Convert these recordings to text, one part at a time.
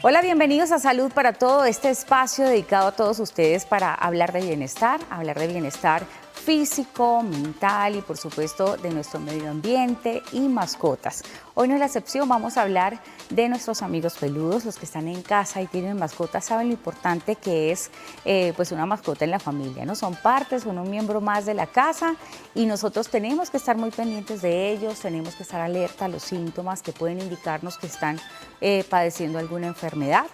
Hola, bienvenidos a Salud para Todo, este espacio dedicado a todos ustedes para hablar de bienestar físico, mental y por supuesto de nuestro medio ambiente y mascotas. Hoy no es la excepción, vamos a hablar de nuestros amigos peludos, los que están en casa y tienen mascotas, saben lo importante que es pues una mascota en la familia, ¿no? Son un miembro más de la casa y nosotros tenemos que estar muy pendientes de ellos, tenemos que estar alerta a los síntomas que pueden indicarnos que están padeciendo alguna enfermedad.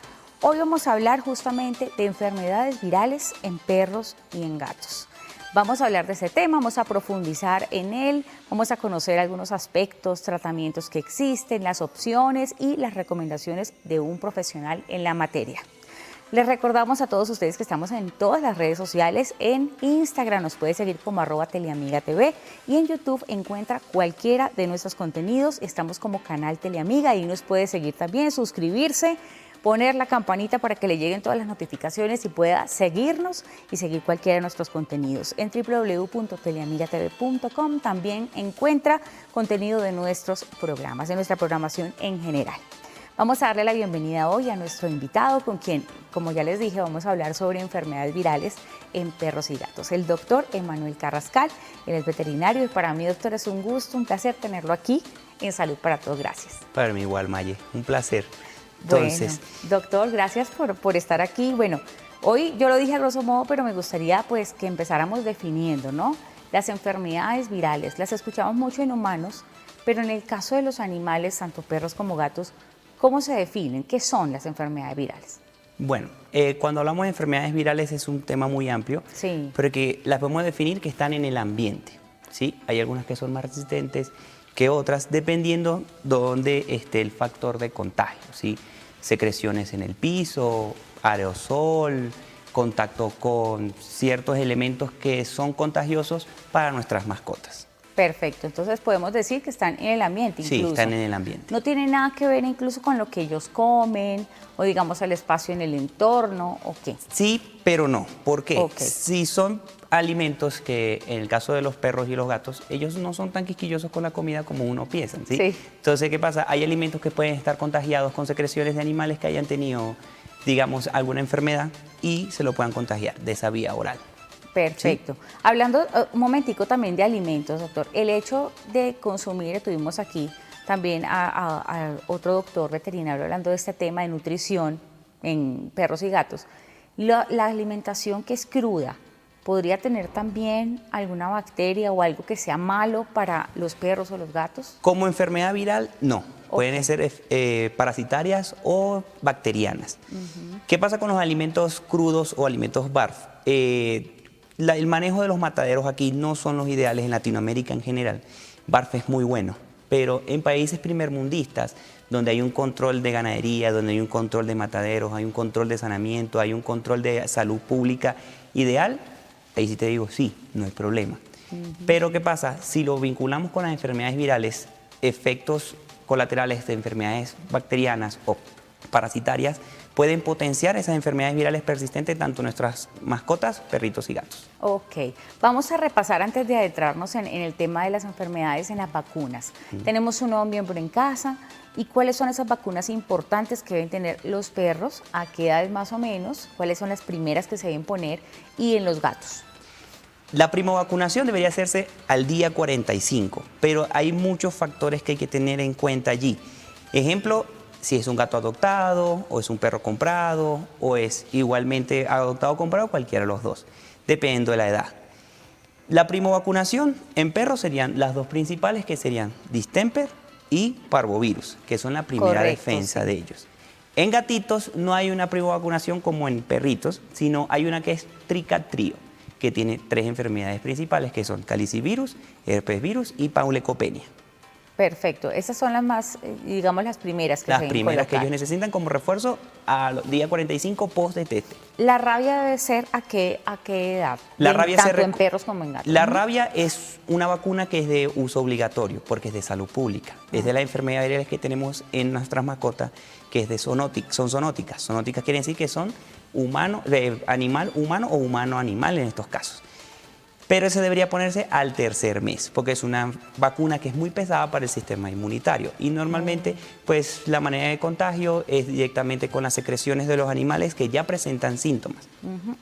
Hoy vamos a hablar justamente de enfermedades virales en perros y en gatos. Vamos a hablar de ese tema, vamos a profundizar en él, vamos a conocer algunos aspectos, tratamientos que existen, las opciones y las recomendaciones de un profesional en la materia. Les recordamos a todos ustedes que estamos en todas las redes sociales. En Instagram nos puede seguir como @teleamigatv y en YouTube encuentra cualquiera de nuestros contenidos. Estamos como canal Teleamiga y nos puede seguir también, suscribirse, poner la campanita para que le lleguen todas las notificaciones y pueda seguirnos y seguir cualquiera de nuestros contenidos. En www.teleamigatv.com también encuentra contenido de nuestros programas, de nuestra programación en general. Vamos a darle la bienvenida hoy a nuestro invitado con quien, como ya les dije, vamos a hablar sobre enfermedades virales en perros y gatos. El doctor Emanuel Carrascal, él es veterinario y para mí, doctor, es un gusto, un placer tenerlo aquí en Salud para Todos. Gracias. Para mí igual, Maye, un placer. Entonces, bueno, doctor, gracias por estar aquí. Bueno, hoy yo lo dije a grosso modo, pero me gustaría pues que empezáramos definiendo, ¿no? Las enfermedades virales, las escuchamos mucho en humanos, pero en el caso de los animales, tanto perros como gatos, ¿cómo se definen? ¿Qué son las enfermedades virales? Bueno, cuando hablamos de enfermedades virales es un tema muy amplio, sí, pero que las podemos definir que están en el ambiente, ¿sí? Hay algunas que son más resistentes que otras, dependiendo de dónde esté el factor de contagio, ¿sí? Secreciones en el piso, aerosol, contacto con ciertos elementos que son contagiosos para nuestras mascotas. Perfecto, entonces podemos decir que están en el ambiente incluso. Sí, están en el ambiente. No tiene nada que ver incluso con lo que ellos comen o digamos el espacio en el entorno o qué. Sí, pero no. ¿Por qué? Okay. Si son alimentos que en el caso de los perros y los gatos, ellos no son tan quisquillosos con la comida como uno piensa, ¿sí? Sí. Entonces, ¿qué pasa? Hay alimentos que pueden estar contagiados con secreciones de animales que hayan tenido, digamos, alguna enfermedad y se lo puedan contagiar de esa vía oral. Perfecto. ¿Sí? Hablando un momentico también de alimentos, doctor, el hecho de consumir, tuvimos aquí también a otro doctor veterinario hablando de este tema de nutrición en perros y gatos, la alimentación que es cruda, ¿podría tener también alguna bacteria o algo que sea malo para los perros o los gatos? Como enfermedad viral, no. Pueden ser parasitarias o bacterianas. ¿Qué pasa con los alimentos crudos o alimentos BARF? El manejo de los mataderos aquí no son los ideales en Latinoamérica en general. BARF es muy bueno, pero en países primermundistas, donde hay un control de ganadería, donde hay un control de mataderos, hay un control de saneamiento, hay un control de salud pública ideal, ahí sí te digo, sí, no hay problema. Pero ¿qué pasa? Si lo vinculamos con las enfermedades virales, efectos colaterales de enfermedades bacterianas o parasitarias pueden potenciar esas enfermedades virales persistentes tanto en nuestras mascotas, perritos y gatos. Ok, vamos a repasar antes de adentrarnos en el tema de las enfermedades en las vacunas. Tenemos un nuevo miembro en casa y cuáles son esas vacunas importantes que deben tener los perros, a qué edades más o menos, cuáles son las primeras que se deben poner y en los gatos. La primovacunación debería hacerse al día 45, pero hay muchos factores que hay que tener en cuenta allí. Ejemplo, si es un gato adoptado o es un perro comprado o es igualmente adoptado o comprado, cualquiera de los dos, dependiendo de la edad. La primovacunación en perros serían las dos principales, que serían distemper y parvovirus, que son la primera defensa de ellos. En gatitos no hay una primovacunación como en perritos, sino hay una que es tricatrío, que tiene 3 enfermedades principales, que son calicivirus, herpesvirus y paulecopenia. Perfecto, esas son las más, digamos, las primeras que se deben primeras colocar. que ellos necesitan como refuerzo al día 45 post de teste. ¿La rabia debe ser a qué edad? La rabia tanto en perros como en gatos. La rabia es una vacuna que es de uso obligatorio porque es de salud pública. Es de las enfermedades virales que tenemos en nuestras mascotas, que es de son zoonóticas. Zoonóticas quiere decir que son de animal humano o humano animal en estos casos. pero ese debería ponerse al tercer mes, porque es una vacuna que es muy pesada para el sistema inmunitario. Y normalmente, pues la manera de contagio es directamente con las secreciones de los animales que ya presentan síntomas.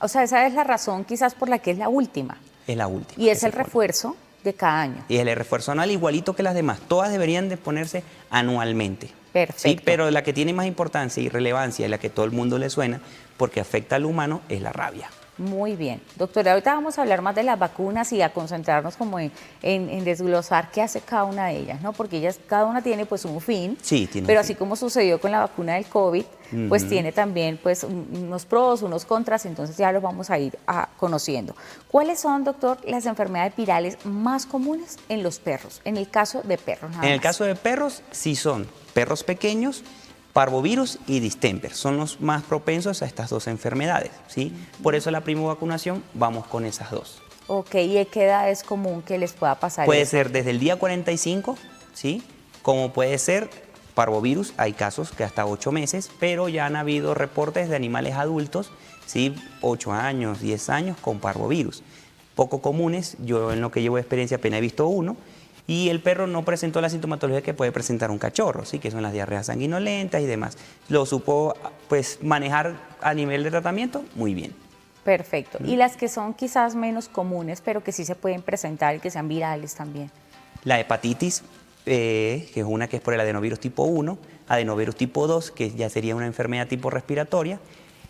O sea, esa es la razón quizás por la que es la última. Es la última. Y es el refuerzo de cada año. Y el refuerzo anual igualito que las demás. Todas deberían de ponerse anualmente. Perfecto. Sí, pero la que tiene más importancia y relevancia y la que todo el mundo le suena porque afecta al humano es la rabia. Muy bien. Doctora, ahorita vamos a hablar más de las vacunas y a concentrarnos como en desglosar qué hace cada una de ellas, ¿no? Porque ellas, cada una tiene pues un fin, Sí, tiene pero un así fin. como sucedió con la vacuna del COVID, pues tiene también pues unos pros, unos contras, entonces ya los vamos a ir conociendo. ¿Cuáles son, doctor, las enfermedades virales más comunes en los perros? En el caso de perros, nada En el más. caso de perros, sí son perros pequeños, parvovirus y distemper. Son los más propensos a estas dos enfermedades, ¿sí? Por eso la primovacunación vamos con esas dos. Ok, ¿y a qué edad es común que les pueda pasar Puede eso? ser desde el día 45, ¿sí? Como puede ser parvovirus, hay casos que hasta 8 meses, pero ya han habido reportes de animales adultos, ¿sí? 8 años, 10 años con parvovirus. Poco comunes, yo en lo que llevo de experiencia apenas he visto uno, y el perro no presentó la sintomatología que puede presentar un cachorro, ¿sí? Que son las diarreas sanguinolentas y demás. Lo supo pues manejar a nivel de tratamiento muy bien. Perfecto. Y las que son quizás menos comunes, pero que sí se pueden presentar y que sean virales también. La hepatitis, que es una que es por el adenovirus tipo 1, adenovirus tipo 2, que ya sería una enfermedad tipo respiratoria,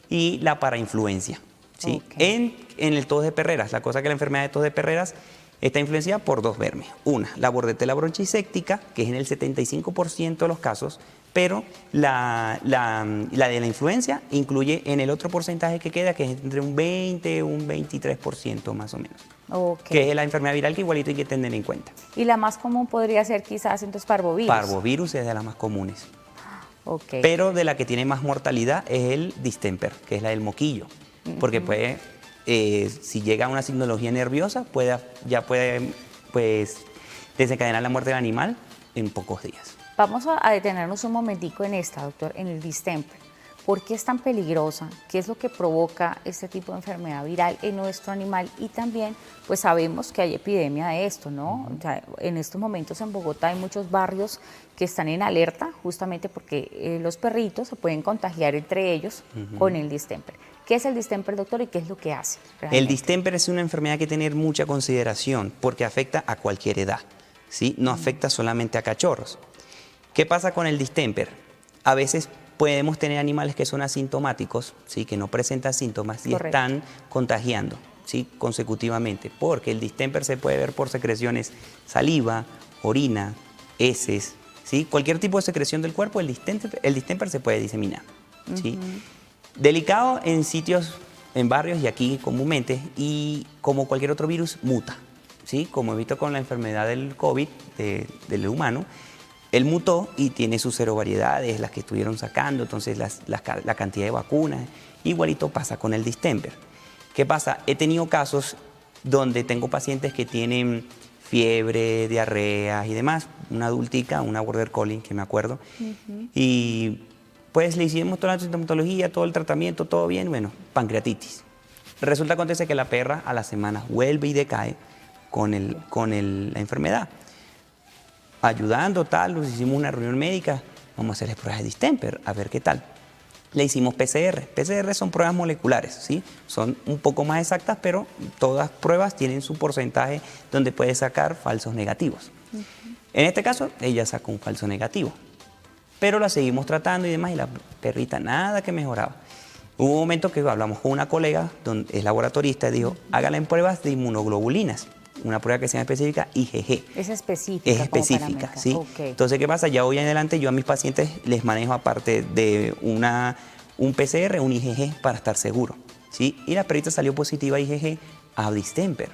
y la parainfluencia, ¿sí? Ok. En el tos de perreras, la cosa que la enfermedad de tos de perreras está influenciada por dos vermes. Una, la bordetela bronchisectica, que es en el 75% de los casos, pero la de la influencia incluye en el otro porcentaje que queda, que es entre un 20 y un 23% más o menos. Ok. Que es la enfermedad viral que igualito hay que tener en cuenta. Y la más común podría ser quizás entonces parvovirus. Parvovirus es de las más comunes, Ok. pero de la que tiene más mortalidad es el distemper, que es la del moquillo, porque puede, si llega a una sintomatología nerviosa, ya puede pues, desencadenar la muerte del animal en pocos días. Vamos a detenernos un momentico en esta, doctor, en el distemper. ¿Por qué es tan peligrosa? ¿Qué es lo que provoca este tipo de enfermedad viral en nuestro animal? Y también, pues sabemos que hay epidemia de esto, ¿no? O sea, en estos momentos en Bogotá hay muchos barrios que están en alerta justamente porque los perritos se pueden contagiar entre ellos con el distemper. ¿Qué es el distemper, doctor, y qué es lo que hace realmente? El distemper es una enfermedad que hay que tener mucha consideración porque afecta a cualquier edad, ¿sí? No afecta solamente a cachorros. ¿Qué pasa con el distemper? A veces podemos tener animales que son asintomáticos, ¿sí? Que no presentan síntomas y Correcto. están contagiando, ¿sí? Consecutivamente, porque el distemper se puede ver por secreciones, saliva, orina, heces, ¿sí? Cualquier tipo de secreción del cuerpo, el distemper se puede diseminar, ¿sí? Delicado en sitios, en barrios y aquí comúnmente, y como cualquier otro virus, muta, ¿sí? Como he visto con la enfermedad del COVID, del humano, él mutó y tiene sus serovariedades, las que estuvieron sacando, entonces la cantidad de vacunas, igualito pasa con el distemper. ¿Qué pasa? He tenido casos donde tengo pacientes que tienen fiebre, diarreas y demás, una adultica, una border collie, que me acuerdo, y pues le hicimos toda la sintomatología, todo el tratamiento, todo bien, bueno, pancreatitis. Resulta acontece que la perra a las semanas vuelve y decae con la enfermedad. Ayudando, tal, nos hicimos una reunión médica, vamos a hacerles pruebas de distemper, a ver qué tal. Le hicimos PCR. PCR son pruebas moleculares, ¿sí? Son un poco más exactas, pero todas pruebas tienen su porcentaje donde puede sacar falsos negativos. En este caso, ella sacó un falso negativo, pero la seguimos tratando y demás, y la perrita nada que mejoraba. Hubo un momento que hablamos con una colega, donde es laboratorista, y dijo, hágala en pruebas de inmunoglobulinas, una prueba que se llama específica IgG. Es específica. Es como para específica, medicar. ¿sí? Ok. Entonces, ¿qué pasa? Ya hoy en adelante yo a mis pacientes les manejo aparte de un PCR, un IgG para estar seguro, ¿sí? Y la perrita salió positiva a IgG a distemper.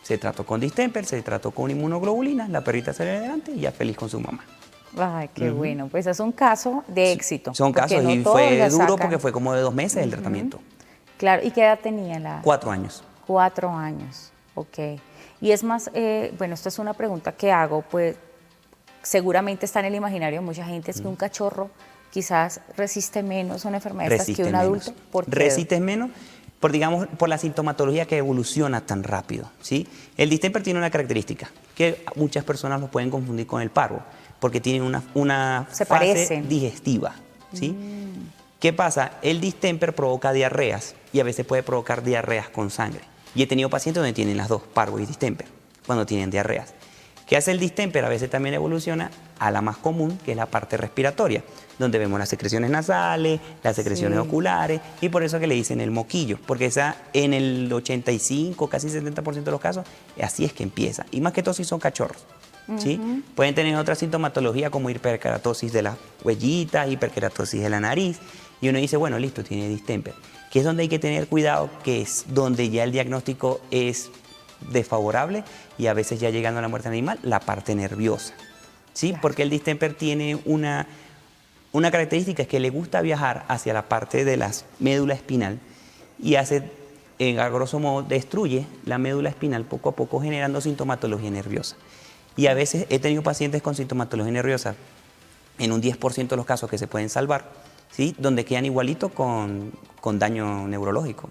Se trató con distemper, se trató con inmunoglobulina, la perrita salió adelante y ya feliz con su mamá. Ay, qué bueno. Pues es un caso de éxito. Son porque casos no y todos fue la duro sacan. porque fue como de 2 meses el tratamiento. Claro, ¿y qué edad tenía la? 4 años. 4 años, ok. Y es más, bueno, esta es una pregunta que hago, pues seguramente está en el imaginario de mucha gente, es que un cachorro quizás resiste menos una enfermedad de estas que un adulto. ¿Por qué? Resiste menos. digamos, por la sintomatología que evoluciona tan rápido, ¿sí? El distemper tiene una característica, que muchas personas lo pueden confundir con el parvo, porque tiene una Se fase parecen. digestiva, ¿sí? ¿Qué pasa? El distemper provoca diarreas y a veces puede provocar diarreas con sangre. Y he tenido pacientes donde tienen las dos, parvo y distemper, cuando tienen diarreas. ¿Qué hace el distemper? A veces también evoluciona a la más común, que es la parte respiratoria, donde vemos las secreciones nasales, las secreciones oculares, y por eso que le dicen el moquillo, porque esa en el 85, casi 70% de los casos, así es que empieza. Y más que todo si son cachorros. ¿Sí? Pueden tener otra sintomatología como hiperkeratosis de las huellitas, hiperkeratosis de la nariz, y uno dice, bueno, listo, tiene distemper, que es donde hay que tener cuidado, que es donde ya el diagnóstico es desfavorable y a veces ya llegando a la muerte animal, la parte nerviosa, ¿sí? Claro. Porque el distemper tiene una característica, es que le gusta viajar hacia la parte de la médula espinal y hace, a grosso modo, destruye la médula espinal poco a poco generando sintomatología nerviosa. Y a veces he tenido pacientes con sintomatología nerviosa en un 10% de los casos que se pueden salvar, ¿sí? Donde quedan igualitos con daño neurológico.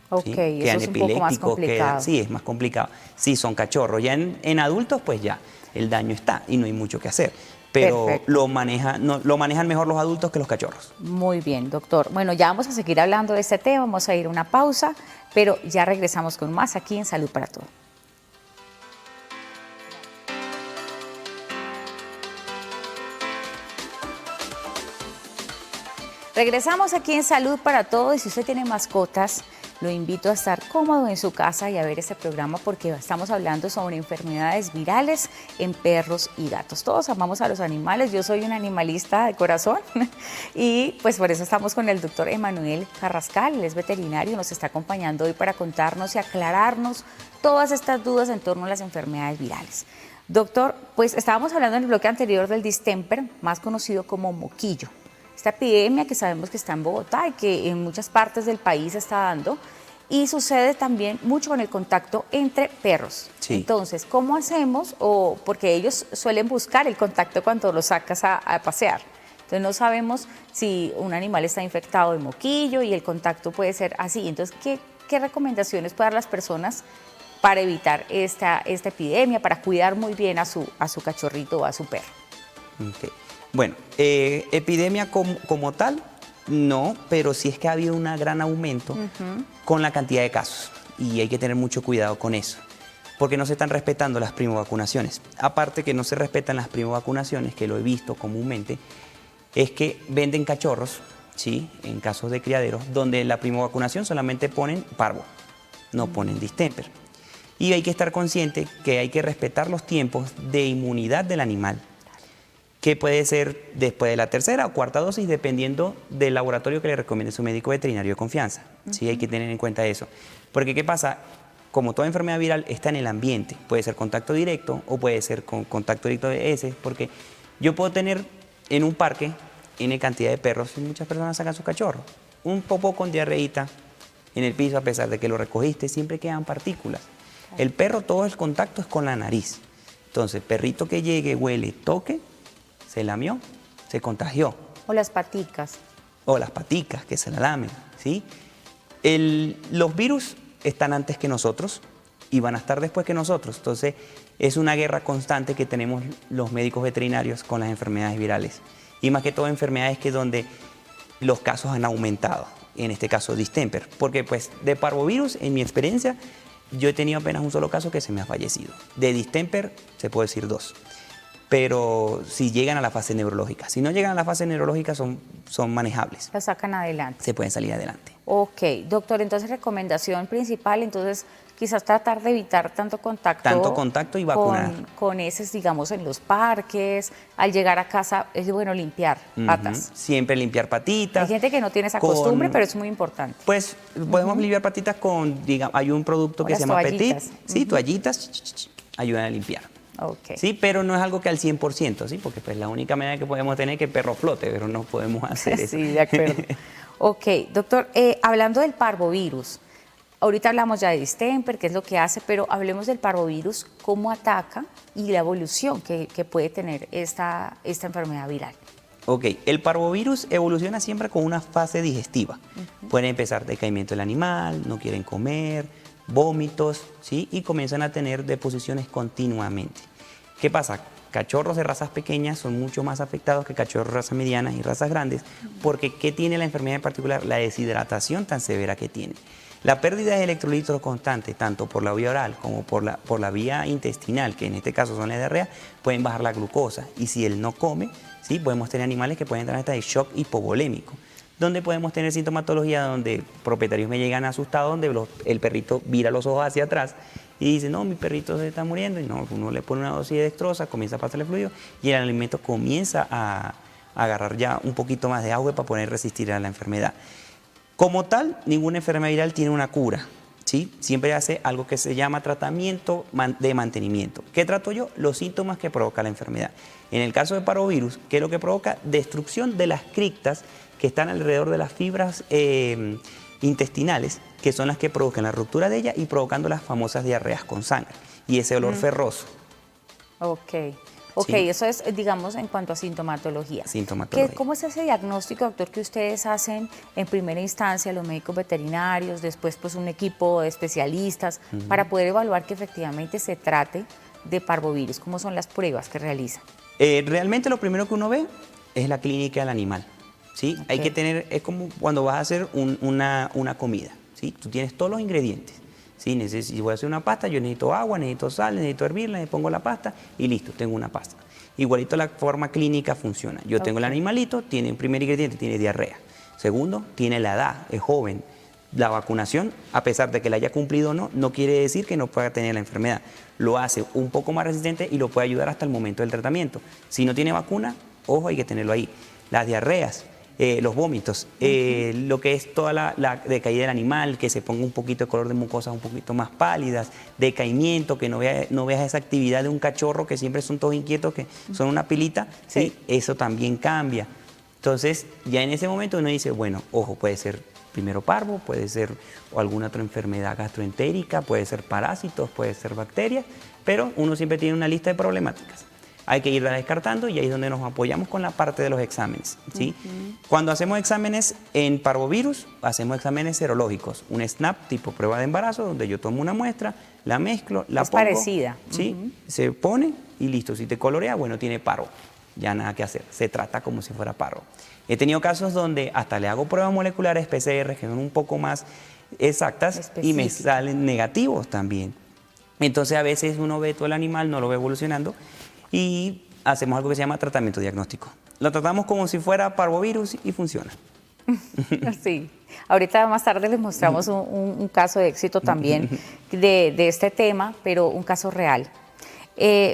Ok, ¿Sí? eso Quedan es un poco más epilépticos, complicado. sí, es más complicado. Sí, son cachorros. Ya en adultos, pues ya, el daño está y no hay mucho que hacer. Pero Perfecto. lo manejan mejor los adultos que los cachorros. Muy bien, doctor. Bueno, ya vamos a seguir hablando de este tema, vamos a ir a una pausa, pero ya regresamos con más aquí en Salud para Todos. Regresamos aquí en Salud para Todos y si usted tiene mascotas, lo invito a estar cómodo en su casa y a ver este programa porque estamos hablando sobre enfermedades virales en perros y gatos. Todos amamos a los animales, yo soy una animalista de corazón y pues por eso estamos con el doctor Emanuel Carrascal, él es veterinario, nos está acompañando hoy para contarnos y aclararnos todas estas dudas en torno a las enfermedades virales. Doctor, pues estábamos hablando en el bloque anterior del distemper, más conocido como moquillo. Esta epidemia que sabemos que está en Bogotá y que en muchas partes del país se está dando y sucede también mucho con el contacto entre perros. Sí. Entonces, ¿cómo hacemos? Porque ellos suelen buscar el contacto cuando los sacas a pasear. Entonces no sabemos si un animal está infectado de moquillo y el contacto puede ser así. Entonces, ¿qué recomendaciones pueden dar las personas para evitar esta epidemia, para cuidar muy bien a su cachorrito o a su perro? Okay. Bueno, epidemia como tal, no, pero sí es que ha habido un gran aumento con la cantidad de casos y hay que tener mucho cuidado con eso, porque no se están respetando las primovacunaciones. Aparte que no se respetan las primovacunaciones, que lo he visto comúnmente, es que venden cachorros, ¿sí? En casos de criaderos, donde la primovacunación solamente ponen parvo, no ponen distemper. Y hay que estar consciente que hay que respetar los tiempos de inmunidad del animal, que puede ser después de la tercera o cuarta dosis, dependiendo del laboratorio que le recomiende su médico veterinario de confianza. Sí, hay que tener en cuenta eso. Porque, ¿qué pasa? Como toda enfermedad viral, está en el ambiente. Puede ser contacto directo o puede ser con contacto directo de heces, porque yo puedo tener en un parque N cantidad de perros y muchas personas sacan sus cachorros. Un popó con diarreíta en el piso, a pesar de que lo recogiste, siempre quedan partículas. El perro, todo el contacto es con la nariz. Entonces, perrito que llegue, huele, toque, se lamió, se contagió. O las paticas. O las paticas que se la lamen, ¿sí? Los virus están antes que nosotros y van a estar después que nosotros. Entonces, es una guerra constante que tenemos los médicos veterinarios con las enfermedades virales. Y más que todo enfermedades que donde los casos han aumentado. En este caso, distemper. Porque, pues, de parvovirus, en mi experiencia, yo he tenido apenas un solo caso que se me ha fallecido. De distemper, se puede decir 2. Pero si llegan a la fase neurológica. Si no llegan a la fase neurológica, son manejables. La sacan adelante. Se pueden salir adelante. Ok, doctor, entonces recomendación principal, entonces quizás tratar de evitar tanto contacto y vacunar. Con heces, digamos, en los parques, al llegar a casa es bueno limpiar patas. Siempre limpiar patitas. Hay gente que no tiene esa costumbre, pero es muy importante. Pues podemos limpiar patitas con, digamos, hay un producto que se llama Petit, sí, toallitas, ayudan a limpiar. Okay. Sí, pero no es algo que al 100%, ¿sí? Porque pues la única manera que podemos tener es que el perro flote, pero no podemos hacer eso. Sí, de acuerdo. Ok, doctor, hablando del parvovirus, ahorita hablamos ya de distemper, qué es lo que hace, pero hablemos del parvovirus, cómo ataca y la evolución que puede tener esta enfermedad viral. Ok, el parvovirus evoluciona siempre con una fase digestiva. Pueden empezar decaimiento del animal, no quieren comer, vómitos, ¿sí? Y comienzan a tener deposiciones continuamente. ¿Qué pasa? Cachorros de razas pequeñas son mucho más afectados que cachorros de razas medianas y razas grandes, porque ¿qué tiene la enfermedad en particular? La deshidratación tan severa que tiene. La pérdida de electrolitos constante, tanto por la vía oral como por la vía intestinal, que en este caso son la diarrea, pueden bajar la glucosa. Y si él no come, ¿sí? Podemos tener animales que pueden entrar en esta de shock hipovolémico, donde podemos tener sintomatología donde propietarios me llegan asustados, donde el perrito vira los ojos hacia atrás y dice, no, mi perrito se está muriendo. Y no, uno le pone una dosis de dextrosa, comienza a pasarle fluido y el alimento comienza a agarrar ya un poquito más de agua para poder resistir a la enfermedad. Como tal, ninguna enfermedad viral tiene una cura, ¿sí? Siempre hace algo que se llama tratamiento de mantenimiento. ¿Qué trato yo? Los síntomas que provoca la enfermedad. En el caso de parvovirus, ¿qué es lo que provoca? Destrucción de las criptas que están alrededor de las fibras intestinales, que son las que provocan la ruptura de ellas y provocando las famosas diarreas con sangre y ese olor ferroso. Ok, Sí. eso es, digamos, en cuanto a sintomatología. Sintomatología. ¿Cómo es ese diagnóstico, doctor, que ustedes hacen en primera instancia, los médicos veterinarios, después pues un equipo de especialistas, para poder evaluar que efectivamente se trate de parvovirus? ¿Cómo son las pruebas que realizan? Realmente lo primero que uno ve es la clínica del animal, ¿sí? Ok. Hay que tener, es como cuando vas a hacer una comida, ¿sí? Tú tienes todos los ingredientes, ¿sí? Si voy a hacer una pasta, yo necesito agua, necesito sal, necesito hervirla, le pongo la pasta y listo, tengo una pasta. Igualito la forma clínica funciona. Yo tengo el animalito, tiene el primer ingrediente, tiene diarrea. Segundo, tiene la edad, es joven. La vacunación, a pesar de que la haya cumplido o no, no quiere decir que no pueda tener la enfermedad. Lo hace un poco más resistente y lo puede ayudar hasta el momento del tratamiento. Si no tiene vacuna, ojo, hay que tenerlo ahí. Las diarreas, los vómitos, lo que es toda la decaída del animal, que se ponga un poquito de color de mucosas un poquito más pálidas, decaimiento, que no veas esa actividad de un cachorro que siempre son todos inquietos, que son una pilita, ¿sí? Eso también cambia. Entonces, ya en ese momento uno dice, bueno, ojo, puede ser primero parvo, puede ser o alguna otra enfermedad gastroentérica, puede ser parásitos, puede ser bacterias, pero uno siempre tiene una lista de problemáticas. Hay que irla descartando y ahí es donde nos apoyamos con la parte de los exámenes, ¿sí? Cuando hacemos exámenes en parvovirus, hacemos exámenes serológicos, un SNAP tipo prueba de embarazo, donde yo tomo una muestra, la mezclo, la pongo. Es parecida. Sí, se pone y listo. Si te colorea, bueno, tiene parvo. Ya nada que hacer, se trata como si fuera parvo. He tenido casos donde hasta le hago pruebas moleculares PCR que son un poco más exactas y me salen negativos también. Entonces a veces uno ve todo el animal, no lo ve evolucionando y hacemos algo que se llama tratamiento diagnóstico. Lo tratamos como si fuera parvovirus y funciona. Sí, ahorita más tarde les mostramos un caso de éxito también de este tema, pero un caso real.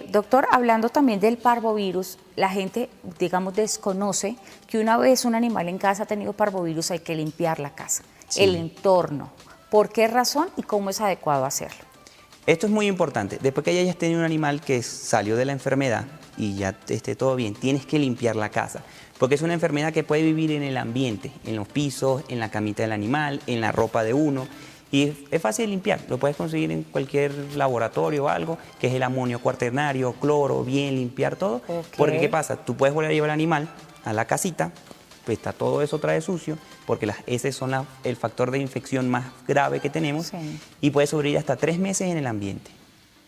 Doctor, hablando también del parvovirus, la gente, digamos, desconoce que una vez un animal en casa ha tenido parvovirus hay que limpiar la casa, el entorno. ¿Por qué razón y cómo es adecuado hacerlo? Esto es muy importante. Después que hayas tenido un animal que salió de la enfermedad y ya esté todo bien, tienes que limpiar la casa. Porque es una enfermedad que puede vivir en el ambiente, en los pisos, en la camita del animal, en la ropa de uno. Y es fácil de limpiar, lo puedes conseguir en cualquier laboratorio o algo, que es el amonio cuaternario, cloro, bien limpiar todo. Porque ¿qué pasa? Tú puedes volver a llevar el animal a la casita, pues está todo eso otra vez sucio, porque las heces son el factor de infección más grave que tenemos y puede sobrevivir hasta 3 meses en el ambiente.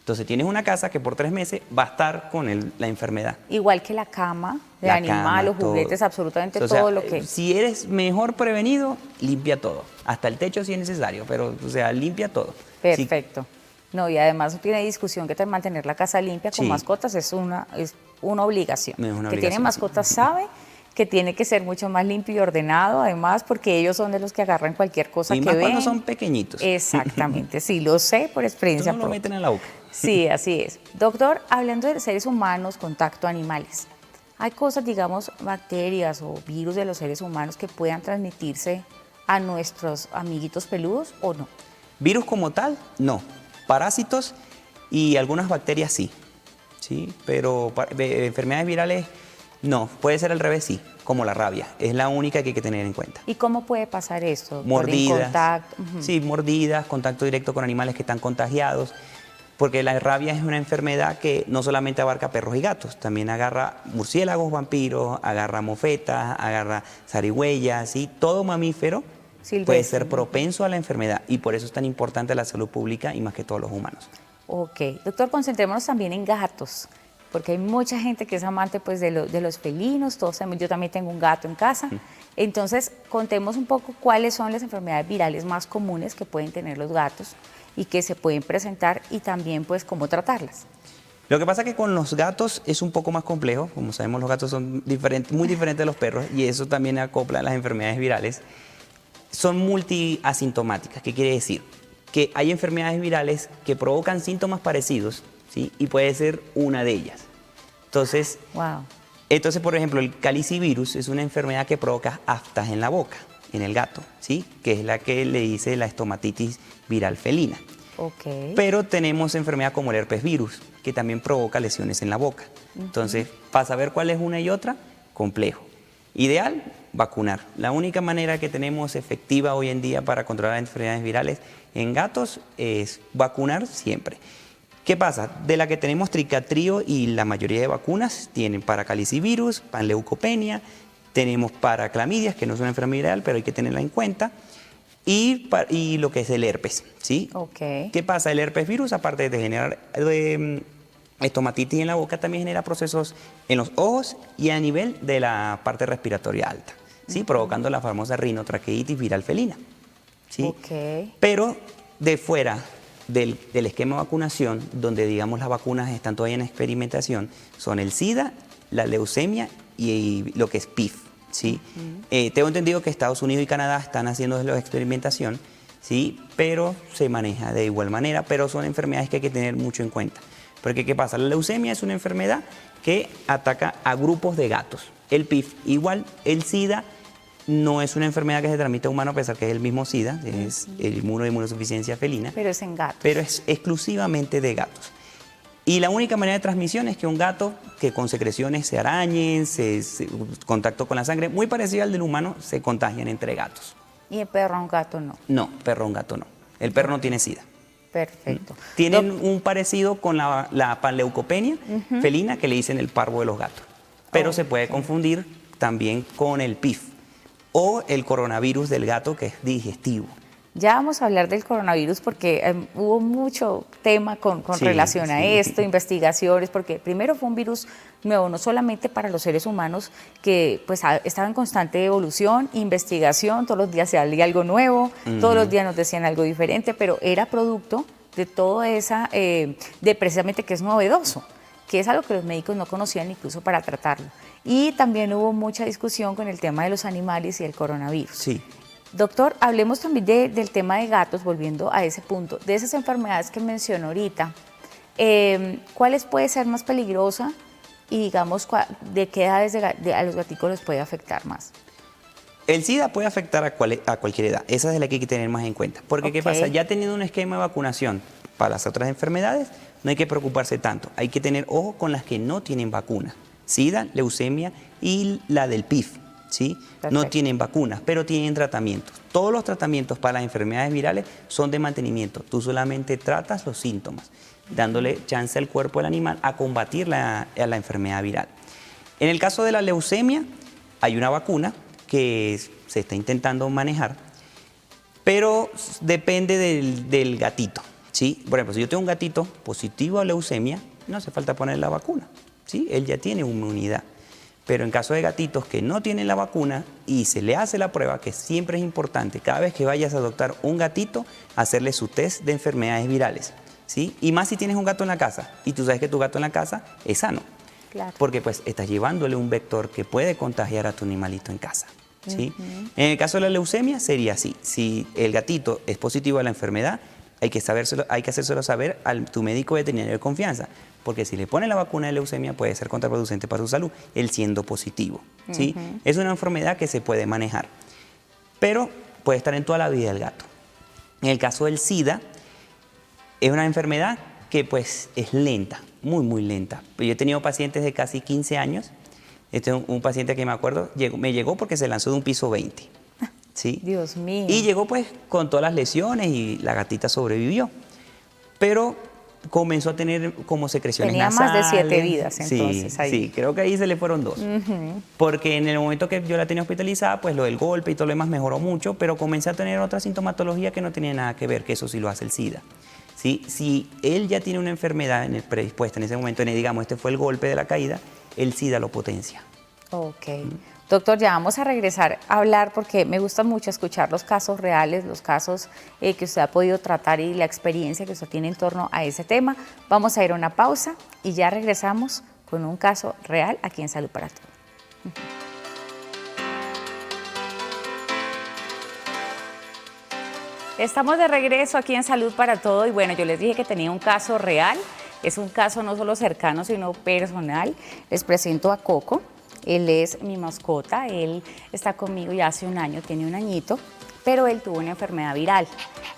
Entonces tienes una casa que por 3 meses va a estar con la enfermedad. Igual que la cama del animal, los juguetes, absolutamente todo lo que... Si eres mejor prevenido, limpia todo. Hasta el techo si es necesario, pero o sea, limpia todo. Perfecto. No, y además no tiene discusión que mantener la casa limpia con mascotas es una obligación. Que tiene mascotas sabe que tiene que ser mucho más limpio y ordenado, además, porque ellos son de los que agarran cualquier cosa que ven. Y más cuando son pequeñitos. Exactamente, sí, lo sé por experiencia propia. No lo meten en la boca. Sí, así es. Doctor, hablando de seres humanos, contacto animales, ¿hay cosas, digamos, bacterias o virus de los seres humanos que puedan transmitirse a nuestros amiguitos peludos o no? Virus como tal, no. Parásitos y algunas bacterias sí. ¿Sí? Pero enfermedades virales, no. Puede ser al revés, sí. Como la rabia. Es la única que hay que tener en cuenta. ¿Y cómo puede pasar esto? Mordidas. Sí, mordidas, contacto directo con animales que están contagiados. Porque la rabia es una enfermedad que no solamente abarca perros y gatos, también agarra murciélagos, vampiros, agarra mofetas, agarra zarigüeyas, ¿sí? Todo mamífero, puede ser propenso a la enfermedad y por eso es tan importante la salud pública y más que todos los humanos. Ok, doctor, concentrémonos también en gatos, porque hay mucha gente que es amante pues, de los felinos, yo también tengo un gato en casa. Entonces, contemos un poco cuáles son las enfermedades virales más comunes que pueden tener los gatos y que se pueden presentar y también pues cómo tratarlas. Lo que pasa es que con los gatos es un poco más complejo. Como sabemos, los gatos son muy diferentes de los perros y eso también acopla a las enfermedades virales. Son multiasintomáticas. ¿Qué quiere decir? Que hay enfermedades virales que provocan síntomas parecidos, ¿sí? Y puede ser una de ellas. Entonces, por ejemplo, el calicivirus es una enfermedad que provoca aftas en la boca, en el gato, ¿sí? Que es la que le dice la estomatitis viral felina. Pero tenemos enfermedad como el herpes virus, que también provoca lesiones en la boca. Entonces, para saber cuál es una y otra, complejo. Ideal, vacunar. La única manera que tenemos efectiva hoy en día para controlar enfermedades virales en gatos es vacunar siempre. ¿Qué pasa? De la que tenemos tricatrío y la mayoría de vacunas tienen para calicivirus, panleucopenia, tenemos para clamidias, que no es una enfermedad viral, pero hay que tenerla en cuenta. Y lo que es el herpes, ¿sí? ¿Qué pasa? El herpes virus, aparte de generar estomatitis en la boca, también genera procesos en los ojos y a nivel de la parte respiratoria alta, ¿sí? Provocando la famosa rinotraqueitis viral felina, ¿sí? Pero de fuera del esquema de vacunación, donde digamos las vacunas están todavía en experimentación, son el SIDA, la leucemia y lo que es PIF. ¿Sí? Tengo entendido que Estados Unidos y Canadá están haciendo la experimentación, ¿sí? Pero se maneja de igual manera, pero son enfermedades que hay que tener mucho en cuenta. Porque ¿qué pasa? La leucemia es una enfermedad que ataca a grupos de gatos. El PIF igual, el SIDA no es una enfermedad que se transmite a humano, a pesar que es el mismo SIDA, es el inmunodeficiencia felina. Pero es en gatos. Pero es exclusivamente de gatos. Y la única manera de transmisión es que un gato que con secreciones se arañen, contacto con la sangre, muy parecido al del humano, se contagian entre gatos. ¿Y el perro a un gato no? No, perro a un gato no. El perro no tiene SIDA. Perfecto. Tienen un parecido con la panleucopenia felina, que le dicen el parvo de los gatos. Pero se puede confundir también con el PIF o el coronavirus del gato, que es digestivo. Ya vamos a hablar del coronavirus porque hubo mucho tema con relación a esto, investigaciones, porque primero fue un virus nuevo, no solamente para los seres humanos, que pues estaba en constante evolución, investigación, todos los días se salía algo nuevo, todos los días nos decían algo diferente, pero era producto de toda esa, de precisamente que es novedoso, que es algo que los médicos no conocían incluso para tratarlo. Y también hubo mucha discusión con el tema de los animales y el coronavirus. Sí. Doctor, hablemos también del tema de gatos, volviendo a ese punto, de esas enfermedades que mencionó ahorita, ¿cuáles puede ser más peligrosa y digamos de qué edades a los gaticos les puede afectar más? El SIDA puede afectar a cualquier edad, esa es la que hay que tener más en cuenta, porque ¿qué pasa? Ya teniendo un esquema de vacunación para las otras enfermedades, no hay que preocuparse tanto, hay que tener ojo con las que no tienen vacuna, SIDA, leucemia y la del PIF. ¿Sí? No tienen vacunas, pero tienen tratamientos. Todos los tratamientos para las enfermedades virales son de mantenimiento. Tú solamente tratas los síntomas, dándole chance al cuerpo del animal a combatir a la enfermedad viral. En el caso de la leucemia, hay una vacuna que se está intentando manejar, pero depende del gatito. ¿Sí? Por ejemplo, si yo tengo un gatito positivo a leucemia, no hace falta poner la vacuna. ¿Sí? Él ya tiene inmunidad. Pero en caso de gatitos que no tienen la vacuna y se le hace la prueba, que siempre es importante, cada vez que vayas a adoptar un gatito, hacerle su test de enfermedades virales, ¿sí? Y más si tienes un gato en la casa y tú sabes que tu gato en la casa es sano, porque pues estás llevándole un vector que puede contagiar a tu animalito en casa, ¿sí? En el caso de la leucemia sería así: si el gatito es positivo a la enfermedad, hay que hacérselo saber a tu médico veterinario de confianza, porque si le ponen la vacuna de leucemia puede ser contraproducente para su salud, él siendo positivo, ¿sí? Es una enfermedad que se puede manejar, pero puede estar en toda la vida del gato. En el caso del SIDA, es una enfermedad que pues es lenta, muy lenta. Yo he tenido pacientes de casi 15 años, este es un paciente que me acuerdo, me llegó porque se lanzó de un piso 20. ¿Sí? Dios mío. Y llegó pues con todas las lesiones y la gatita sobrevivió. Pero comenzó a tener como secreciones Tenía nasales. más de 7 vidas, entonces, Sí, ahí. sí, creo que ahí se le fueron 2. Porque en el momento que yo la tenía hospitalizada, pues lo del golpe y todo lo demás mejoró mucho, pero comencé a tener otra sintomatología que no tenía nada que ver, que eso sí lo hace el SIDA. ¿Sí? Si él ya tiene una enfermedad predispuesta en ese momento, digamos, este fue el golpe de la caída, el SIDA lo potencia. Ok. Doctor, ya vamos a regresar a hablar porque me gusta mucho escuchar los casos reales, los casos que usted ha podido tratar y la experiencia que usted tiene en torno a ese tema. Vamos a ir a una pausa y ya regresamos con un caso real aquí en Salud para Todos. Estamos de regreso aquí en Salud para Todo y bueno, yo les dije que tenía un caso real, es un caso no solo cercano sino personal. Les presento a Coco. Él es mi mascota, él está conmigo ya hace un año, tiene un añito, pero él tuvo una enfermedad viral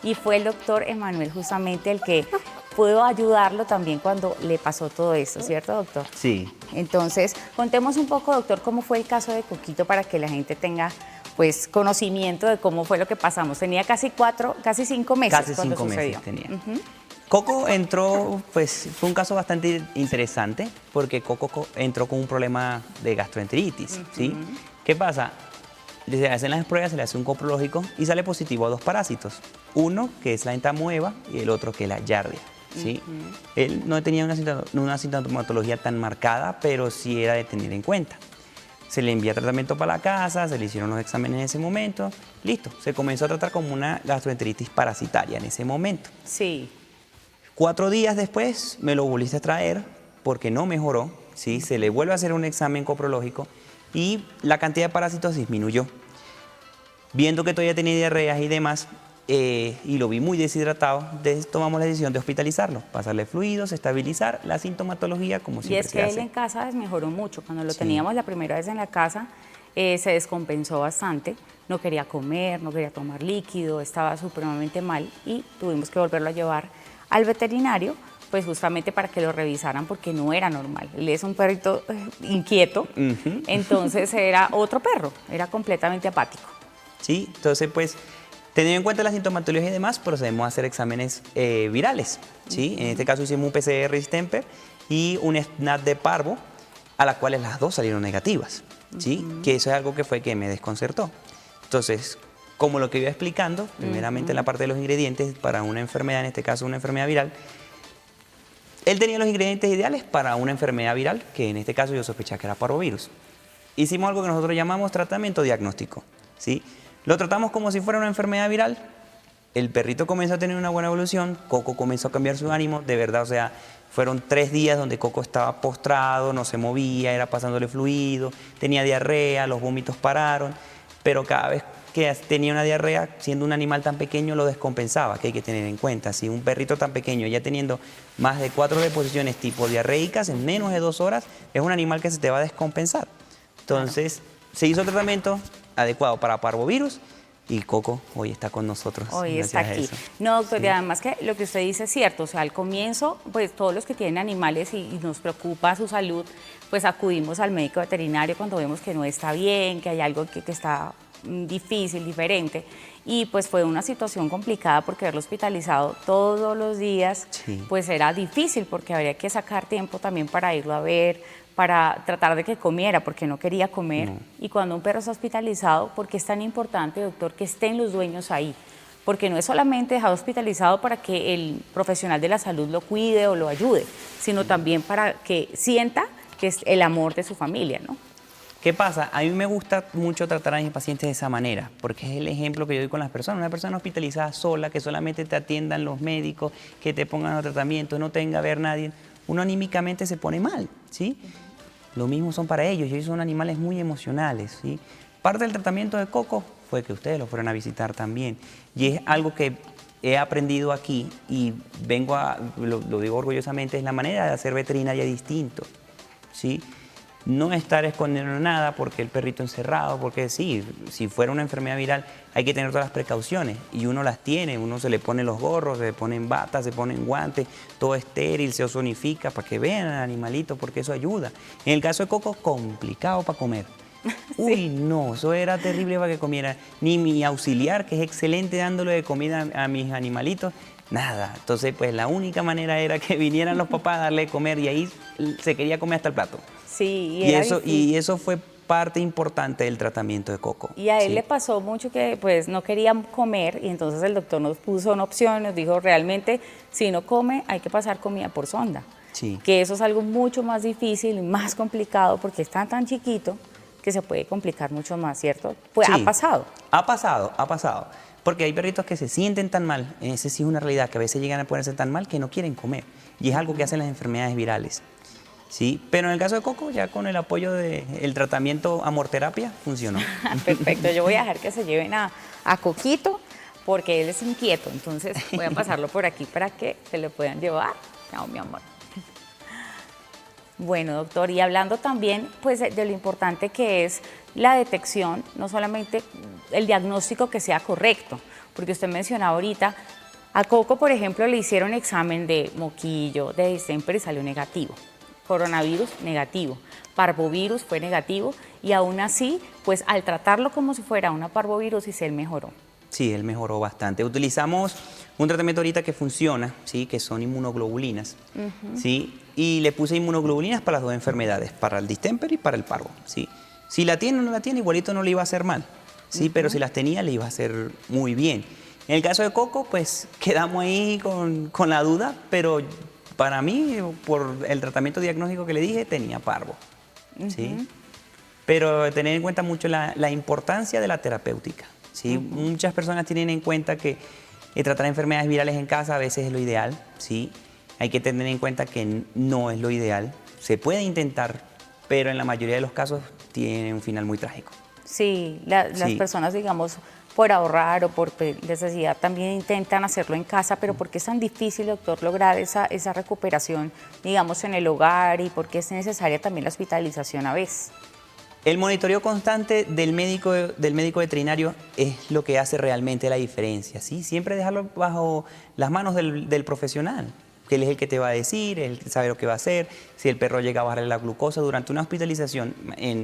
y fue el doctor Emanuel justamente el que pudo ayudarlo también cuando le pasó todo esto, ¿cierto, doctor? Sí. Entonces, contemos un poco, doctor, cómo fue el caso de Coquito para que la gente tenga pues conocimiento de cómo fue lo que pasamos. Tenía casi 5 meses Casi cuando 5 sucedió. meses tenía. Coco entró, pues fue un caso bastante interesante porque Coco entró con un problema de gastroenteritis, ¿sí? ¿Qué pasa? Se hacen las pruebas, se le hace un coprológico y sale positivo a 2 parásitos. Uno que es la entamoeba y el otro que es la giardia, ¿sí? Él no tenía una sintomatología tan marcada, pero sí era de tener en cuenta. Se le envía tratamiento para la casa, se le hicieron los exámenes en ese momento, listo. Se comenzó a tratar como una gastroenteritis parasitaria en ese momento. Sí. 4 días después me lo volviste a traer porque no mejoró, ¿sí? Se le vuelve a hacer un examen coprológico y la cantidad de parásitos disminuyó. Viendo que todavía tenía diarreas y demás, y lo vi muy deshidratado, tomamos la decisión de hospitalizarlo, pasarle fluidos, estabilizar la sintomatología como siempre Y es se que él hace. en casa desmejoró mucho. Cuando lo Sí. teníamos la primera vez en la casa, se descompensó bastante. No quería comer, no quería tomar líquido, estaba supremamente mal y tuvimos que volverlo a llevar al veterinario, pues justamente para que lo revisaran porque no era normal. Él es un perrito inquieto, entonces era otro perro, era completamente apático. Sí, entonces pues teniendo en cuenta la sintomatología y demás, procedemos a hacer exámenes virales, ¿sí? En este caso hicimos un PCR Distemper y un SNAP de parvo, a las cuales las 2 salieron negativas, ¿sí? Que eso es algo que fue que me desconcertó. Entonces, como lo que iba explicando, primeramente la parte de los ingredientes para una enfermedad, en este caso una enfermedad viral, él tenía los ingredientes ideales para una enfermedad viral, que en este caso yo sospechaba que era parvovirus. Hicimos algo que nosotros llamamos tratamiento diagnóstico, ¿sí? Lo tratamos como si fuera una enfermedad viral. El perrito comenzó a tener una buena evolución, Coco comenzó a cambiar su ánimo, de verdad, o sea, fueron 3 días donde Coco estaba postrado, no se movía, era pasándole fluido, tenía diarrea, los vómitos pararon, pero cada vez que tenía una diarrea, siendo un animal tan pequeño, lo descompensaba, que hay que tener en cuenta. Si un perrito tan pequeño, ya teniendo más de 4 deposiciones tipo diarreicas en menos de 2 horas, es un animal que se te va a descompensar. Entonces, se hizo el tratamiento adecuado para parvovirus y Coco hoy está con nosotros. Hoy está gracias a aquí. eso. No, doctor, Sí. y además que lo que usted dice es cierto, o sea, al comienzo, pues todos los que tienen animales y nos preocupa su salud, pues acudimos al médico veterinario cuando vemos que no está bien, que hay algo que está difícil, diferente, y pues fue una situación complicada porque verlo hospitalizado todos los días, Sí. pues era difícil porque habría que sacar tiempo también para irlo a ver, para tratar de que comiera, porque no quería comer. No. Y cuando un perro está hospitalizado, ¿por qué es tan importante, doctor, que estén los dueños ahí? Porque no es solamente dejar hospitalizado para que el profesional de la salud lo cuide o lo ayude, sino también para que sienta que es el amor de su familia, ¿no? ¿Qué pasa? A mí me gusta mucho tratar a mis pacientes de esa manera, porque es el ejemplo que yo doy con las personas. Una persona hospitalizada sola, que solamente te atiendan los médicos, que te pongan los tratamientos, no tenga a ver nadie, uno anímicamente se pone mal, ¿sí? Lo mismo son para ellos, ellos son animales muy emocionales, ¿sí? Parte del tratamiento de Coco fue que ustedes lo fueron a visitar también, y es algo que he aprendido aquí y lo digo orgullosamente, es la manera de hacer veterinaria distinto, ¿sí? No estar escondiendo nada porque el perrito encerrado, porque sí, si fuera una enfermedad viral hay que tener todas las precauciones y uno las tiene, uno se le pone los gorros, se le ponen batas, se ponen guantes, todo estéril, se ozonifica para que vean al animalito porque eso ayuda. En el caso de Coco, complicado para comer. Uy, no, eso era terrible para que comiera. Ni mi auxiliar, que es excelente dándole de comida a mis animalitos, Nada. Entonces, pues la única manera era que vinieran los papás a darle de comer y ahí se quería comer hasta el plato. Sí, Y eso fue parte importante del tratamiento de Coco. Y a él ¿sí? le pasó mucho que pues no quería comer y entonces el doctor nos puso una opción, nos dijo realmente si no come hay que pasar comida por sonda. Sí. Que eso es algo mucho más difícil y más complicado porque es tan chiquito que se puede complicar mucho más, ¿cierto? Pues Sí. ha pasado. Ha pasado. Porque hay perritos que se sienten tan mal, esa sí es una realidad, que a veces llegan a ponerse tan mal que no quieren comer. Y es algo que hacen las enfermedades virales. Sí, pero en el caso de Coco, ya con el apoyo del tratamiento amorterapia, funcionó. Perfecto, yo voy a dejar que se lleven a Coquito porque él es inquieto, entonces voy a pasarlo por aquí para que se lo puedan llevar. Chao, mi amor. Bueno, doctor, y hablando también pues, de lo importante que es la detección, no solamente el diagnóstico que sea correcto, porque usted mencionaba ahorita, a Coco, por ejemplo, le hicieron examen de moquillo, de distemper y salió negativo, coronavirus negativo, parvovirus fue negativo y aún así, pues al tratarlo como si fuera una parvovirosis, él mejoró. Sí, él mejoró bastante. Utilizamos un tratamiento ahorita que funciona, ¿sí? Que son inmunoglobulinas, ¿sí? Y le puse inmunoglobulinas para las dos enfermedades, para el distemper y para el parvo, ¿sí? Si la tiene o no la tiene, igualito no le iba a hacer mal, ¿sí? Pero si las tenía, le iba a hacer muy bien. En el caso de Coco, pues quedamos ahí con la duda, pero para mí, por el tratamiento diagnóstico que le dije, tenía parvo, ¿sí? Pero tener en cuenta mucho la importancia de la terapéutica. ¿Sí? Muchas personas tienen en cuenta que tratar enfermedades virales en casa a veces es lo ideal, ¿sí? Hay que tener en cuenta que no es lo ideal. Se puede intentar, pero en la mayoría de los casos tiene un final muy trágico. Sí, las personas, digamos, por ahorrar o por necesidad también intentan hacerlo en casa, pero ¿por qué es tan difícil, doctor, lograr esa recuperación, digamos, en el hogar y por qué es necesaria también la hospitalización a veces? El monitoreo constante del médico veterinario es lo que hace realmente la diferencia, ¿sí? Siempre dejarlo bajo las manos del profesional, que él es el que te va a decir, él sabe lo que va a hacer. Si el perro llega a bajarle la glucosa durante una hospitalización,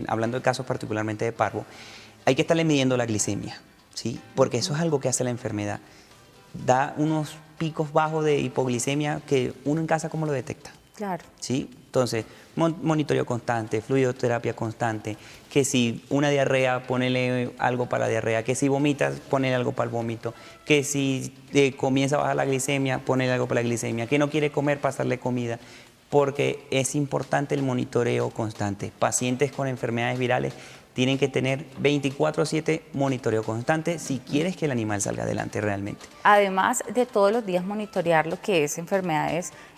hablando de casos particularmente de parvo, hay que estarle midiendo la glicemia, ¿sí? Porque eso es algo que hace la enfermedad. Da unos picos bajos de hipoglicemia que uno en casa, ¿cómo lo detecta? Claro. ¿Sí? Entonces, monitoreo constante, fluidoterapia constante, que si una diarrea, ponele algo para la diarrea, que si vomitas, ponele algo para el vómito, que si comienza a bajar la glicemia, ponele algo para la glicemia, que no quiere comer, pasarle comida, porque es importante el monitoreo constante. Pacientes con enfermedades virales tienen que tener 24/7 monitoreo constante si quieres que el animal salga adelante realmente. Además de todos los días monitorear lo que es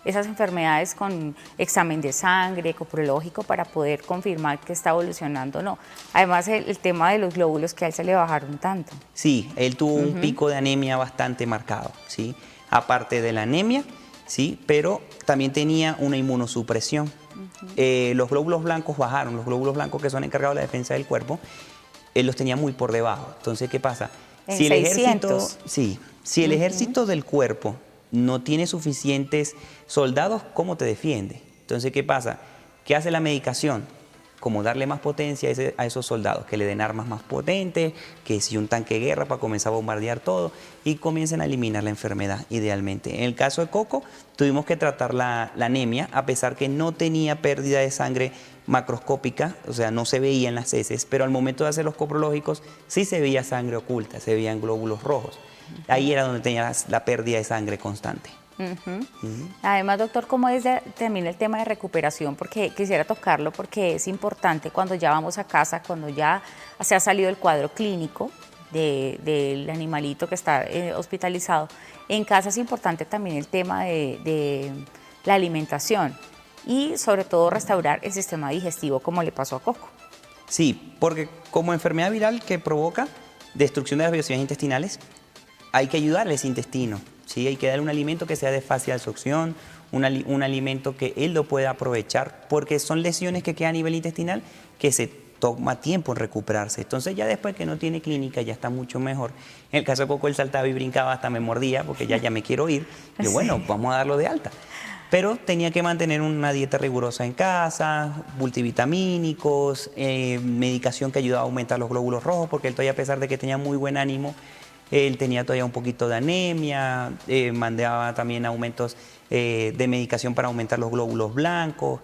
esas enfermedades con examen de sangre, coprológico, para poder confirmar que está evolucionando o no. Además el tema de los glóbulos que a él se le bajaron tanto. Sí, él tuvo un pico de anemia bastante marcado, ¿sí? Aparte de la anemia, ¿sí? Pero también tenía una inmunosupresión. Los glóbulos blancos bajaron, los glóbulos blancos que son encargados de la defensa del cuerpo, él los tenía muy por debajo. Entonces, ¿qué pasa? En Si el 600. si el ejército del cuerpo no tiene suficientes soldados, ¿cómo te defiende? Entonces, ¿qué pasa? ¿Qué hace la medicación? Como darle más potencia a esos soldados, que le den armas más potentes, que si un tanque de guerra para comenzar a bombardear todo y comiencen a eliminar la enfermedad idealmente. En el caso de Coco, tuvimos que tratar la anemia, a pesar que no tenía pérdida de sangre macroscópica, o sea, no se veía en las heces, pero al momento de hacer los coprológicos sí se veía sangre oculta, se veían glóbulos rojos. Ahí era donde tenía la pérdida de sangre constante. Además, doctor, ¿cómo es también el tema de recuperación? Porque quisiera tocarlo porque es importante cuando ya vamos a casa, cuando ya se ha salido el cuadro clínico del animalito que está hospitalizado. En casa es importante también el tema de la alimentación y sobre todo restaurar el sistema digestivo como le pasó a Coco. Sí, porque como enfermedad viral que provoca destrucción de las velocidades intestinales, hay que ayudarle a ese intestino. ¿Sí? Hay que darle un alimento que sea de fácil absorción, un alimento que él lo pueda aprovechar, porque son lesiones que quedan a nivel intestinal que se toma tiempo en recuperarse. Entonces ya después que no tiene clínica ya está mucho mejor. En el caso de Coco él saltaba y brincaba, hasta me mordía porque ya me quiero ir. Yo, bueno, vamos a darlo de alta. Pero tenía que mantener una dieta rigurosa en casa, multivitamínicos, medicación que ayudaba a aumentar los glóbulos rojos, porque él todavía, a pesar de que tenía muy buen ánimo, él tenía todavía un poquito de anemia, mandaba también aumentos de medicación para aumentar los glóbulos blancos.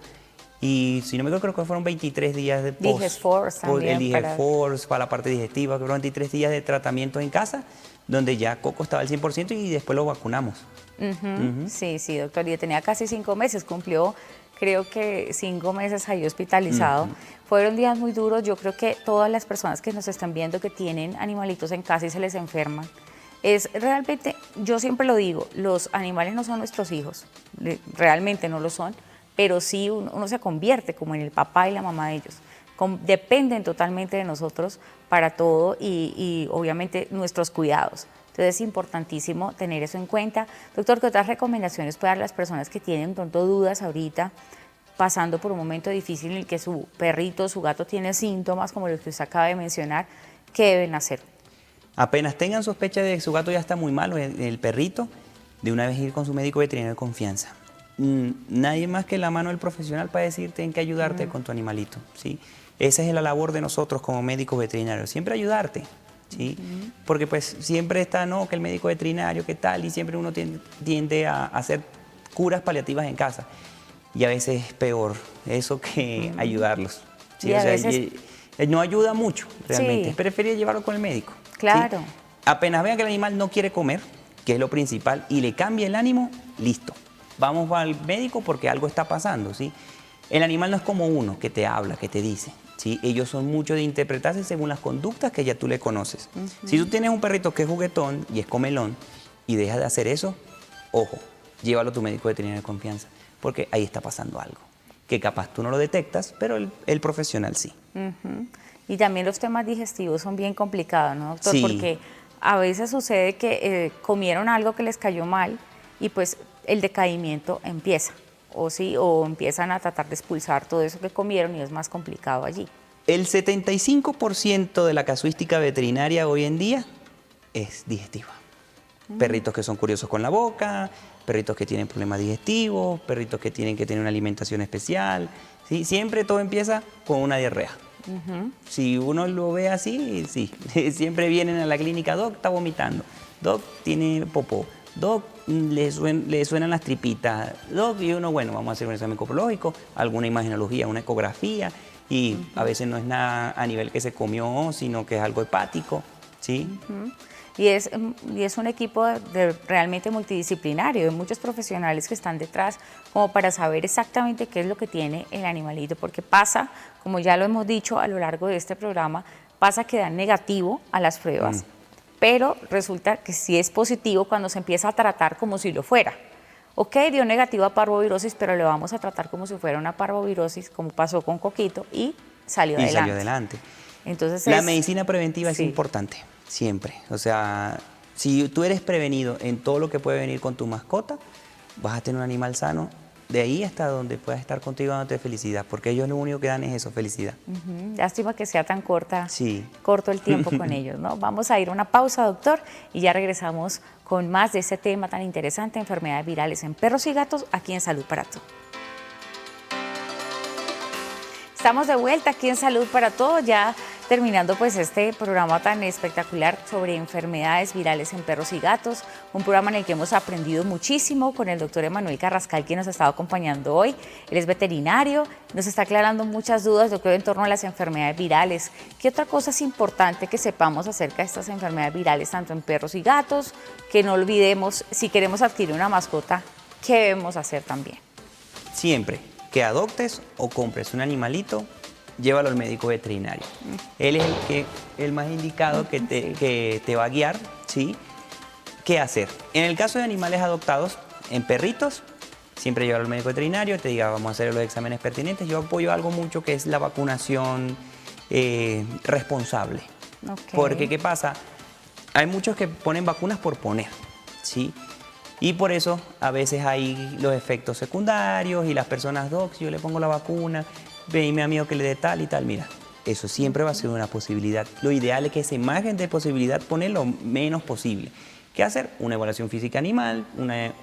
Y si no me equivoco, creo que fueron 23 días de Digesforce también. El Digesforce para la parte digestiva, que fueron 23 días de tratamiento en casa, donde ya Coco estaba al 100% y después lo vacunamos. Sí, sí, doctor. Y tenía casi 5 meses, cumplió creo que 5 meses ahí hospitalizado. Fueron días muy duros. Yo creo que todas las personas que nos están viendo que tienen animalitos en casa y se les enferman, es realmente, yo siempre lo digo, los animales no son nuestros hijos, realmente no lo son, pero sí uno se convierte como en el papá y la mamá de ellos. Dependen totalmente de nosotros para todo y obviamente nuestros cuidados. Entonces es importantísimo tener eso en cuenta. Doctor, ¿qué otras recomendaciones puede dar a las personas que tienen pronto dudas ahorita, pasando por un momento difícil en el que su perrito, su gato tiene síntomas como los que usted acaba de mencionar? ¿Qué deben hacer? Apenas tengan sospecha de que su gato ya está muy malo, el perrito, de una vez ir con su médico veterinario de confianza. Nadie más que la mano del profesional para decirte en qué ayudarte con tu animalito, ¿sí? Esa es la labor de nosotros como médicos veterinarios, siempre ayudarte, ¿sí? Porque pues siempre está, no, que el médico veterinario, qué tal, y siempre uno tiende a hacer curas paliativas en casa. Y a veces es peor eso que ayudarlos, ¿sí? Y O a sea, veces... no ayuda mucho, realmente. Sí. Es preferible llevarlo con el médico. Claro. ¿Sí? Apenas vean que el animal no quiere comer, que es lo principal, y le cambia el ánimo, listo. Vamos al médico porque algo está pasando, ¿sí? El animal no es como uno que te habla, que te dice, ¿sí? Ellos son mucho de interpretarse según las conductas que ya tú le conoces. Si tú tienes un perrito que es juguetón y es comelón y deja de hacer eso, ojo, llévalo a tu médico veterinario de confianza, porque ahí está pasando algo, que capaz tú no lo detectas, pero el profesional sí. Y también los temas digestivos son bien complicados, ¿no, doctor? Sí. Porque a veces sucede que comieron algo que les cayó mal y pues el decaimiento empieza, o empiezan a tratar de expulsar todo eso que comieron y es más complicado allí. El 75% de la casuística veterinaria hoy en día es digestiva. Perritos que son curiosos con la boca, perritos que tienen problemas digestivos, perritos que tienen que tener una alimentación especial, ¿sí? Siempre todo empieza con una diarrea. Si uno lo ve así, sí, siempre vienen a la clínica, doc, está vomitando, doc, tiene popó, doc, le suenan las tripitas, doc, y uno, bueno, vamos a hacer un examen coprológico, alguna imagenología, una ecografía, y a veces no es nada a nivel que se comió, sino que es algo hepático, ¿sí? Y es un equipo realmente multidisciplinario, de muchos profesionales que están detrás como para saber exactamente qué es lo que tiene el animalito, porque pasa, como ya lo hemos dicho a lo largo de este programa, pasa que dan negativo a las pruebas, pero resulta que sí es positivo cuando se empieza a tratar como si lo fuera. Ok, dio negativo a parvovirosis, pero le vamos a tratar como si fuera una parvovirosis, como pasó con Coquito, y salió adelante. Entonces la medicina preventiva es sí. importante. Siempre. O sea, si tú eres prevenido en todo lo que puede venir con tu mascota, vas a tener un animal sano de ahí hasta donde puedas estar contigo dándote felicidad, porque ellos lo único que dan es eso, felicidad. Lástima que sea tan corto el tiempo con ellos, ¿no? Vamos a ir a una pausa, doctor, y ya regresamos con más de este tema tan interesante, enfermedades virales en perros y gatos, aquí en Salud para Todos. Estamos de vuelta aquí en Salud para Todos, ya terminando pues este programa tan espectacular sobre enfermedades virales en perros y gatos, un programa en el que hemos aprendido muchísimo con el doctor Emanuel Carrascal, quien nos ha estado acompañando hoy. Él es veterinario, nos está aclarando muchas dudas, doctor, en torno a las enfermedades virales. ¿Qué otra cosa es importante que sepamos acerca de estas enfermedades virales, tanto en perros y gatos? Que no olvidemos, si queremos adquirir una mascota, ¿qué debemos hacer también? Siempre que adoptes o compres un animalito, llévalo al médico veterinario. Él es el más indicado que te va a guiar, ¿sí? ¿Qué hacer? En el caso de animales adoptados, en perritos, siempre llévalo al médico veterinario, te diga, vamos a hacer los exámenes pertinentes. Yo apoyo algo mucho que es la vacunación responsable. Porque, ¿qué pasa? Hay muchos que ponen vacunas por poner, ¿sí? Y por eso a veces hay los efectos secundarios y las personas, doc, si yo le pongo la vacuna, ve y mi amigo que le dé tal y tal. Mira, eso siempre va a ser una posibilidad. Lo ideal es que ese margen de posibilidad poner lo menos posible. ¿Qué hacer? Una evaluación física animal,